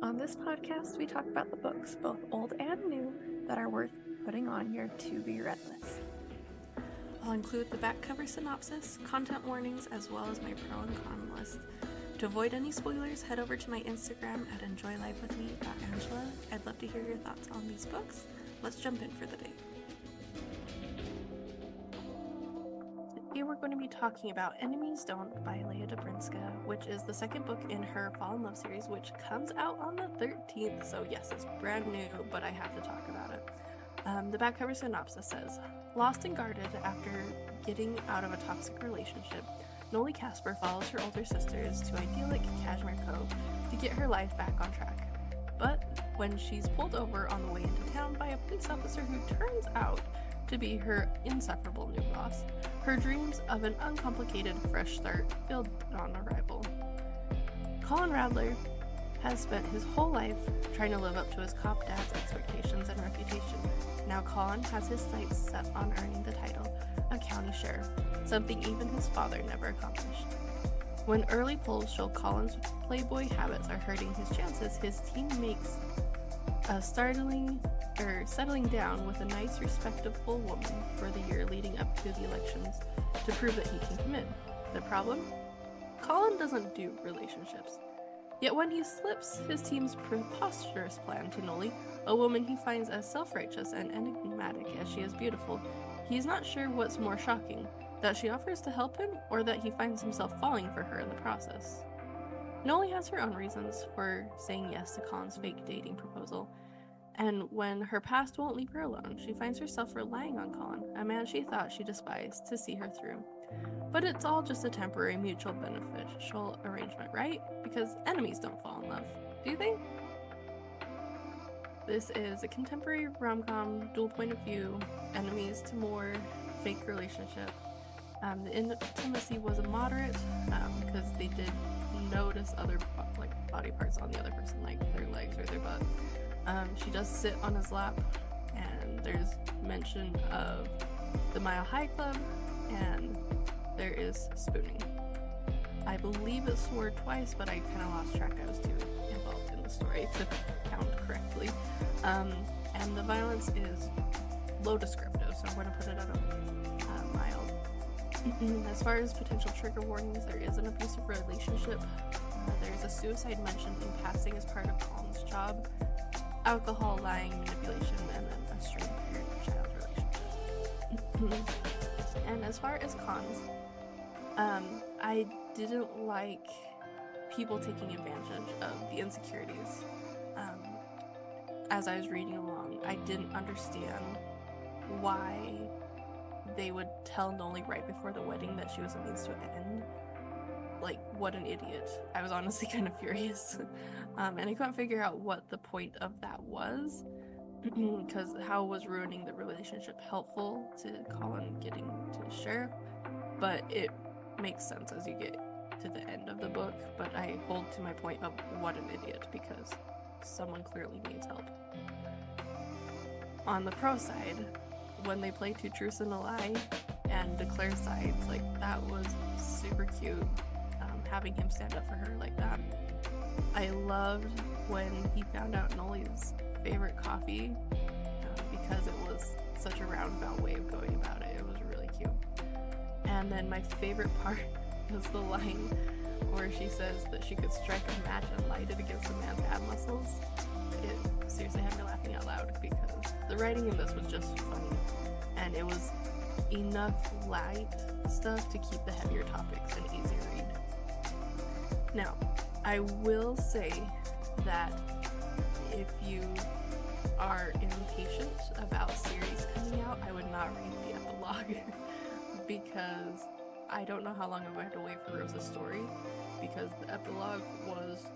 On this podcast, we talk about the books, both old and new, that are worth putting on your to-be read list. I'll include the back cover synopsis, content warnings, as well as my pro and con list. To avoid any spoilers, head over to my Instagram at enjoylifewithme.angela. I'd love to hear your thoughts on these books. Let's jump in for the day. Today we're going to be talking about Enemies Don't by Leah Dobrinska, which is the second book in her Fall in Love series, which comes out on the 13th. So yes, it's brand new, but I have to talk about it. The back cover synopsis says, lost and guarded after getting out of a toxic relationship, Noli Casper follows her older sisters to idyllic Kashmir Cove to get her life back on track. But when she's pulled over on the way into town by a police officer who turns out to be her insufferable new boss, her dreams of an uncomplicated fresh start failed on arrival. Collin Radler has spent his whole life trying to live up to his cop dad's expectations and reputation. Now Collin has his sights set on earning the title of county sheriff, something even his father never accomplished. When early polls show Collin's playboy habits are hurting his chances, his team makes a settling down with a nice, respectable woman for the year leading up to the elections to prove that he can commit. The problem? Collin doesn't do relationships. Yet when he slips his team's preposterous plan to Noli, a woman he finds as self-righteous and enigmatic as she is beautiful, he's not sure what's more shocking, that she offers to help him or that he finds himself falling for her in the process. Noli has her own reasons for saying yes to Collin's fake dating proposal, and when her past won't leave her alone, she finds herself relying on Collin, a man she thought she despised, to see her through. But it's all just a temporary, mutual beneficial arrangement, right? Because enemies don't fall in love, do they? This is a contemporary rom-com, dual point of view, enemies to more, fake relationship. The intimacy was a moderate, because they did notice other body parts on the other person, like their legs or their butt. She does sit on his lap, and there's mention of the Mile High Club, and there is spooning. I believe it swore twice, but I kind of lost track. I was too involved in the story to count correctly. And the violence is low descriptive, so I'm going to put it at a mild. As far as potential trigger warnings, there is an abusive relationship. There's a suicide mentioned in passing as part of Collin's job, alcohol, lying, manipulation, and then a strained parent-child relationship. And as far as cons, I didn't like people taking advantage of the insecurities. As I was reading along, I didn't understand why they would tell Noli right before the wedding that she was a means to an end. Like, what an idiot. I was honestly kind of furious. And I couldn't figure out what the point of that was, because how was ruining the relationship helpful to Collin getting to the sheriff? But it makes sense as you get to the end of the book, but I hold to my point of what an idiot, because someone clearly needs help. On the pro side, when they play Two Truths and a Lie and declare sides, like, that was super cute, having him stand up for her like that. I loved when he found out Noli's favorite coffee, because it was such a roundabout way of going about it. It was really cute. And then my favorite part was the line where she says that she could strike a match and light it against a man's ab muscles. It seriously had me laughing out loud, because the writing in this was just funny, and it was enough light stuff to keep the heavier topics an easy read. Now, I will say that if you are impatient about series coming out, I would not read the epilogue because I don't know how long I'm going to wait for Rose's story, because the epilogue was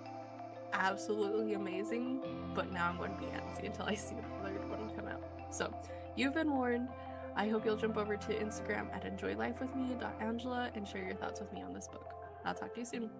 absolutely amazing, but now I'm going to be antsy until I see the third one come out. So, you've been warned. I hope you'll jump over to Instagram at enjoylifewithme.angela and share your thoughts with me on this book. I'll talk to you soon.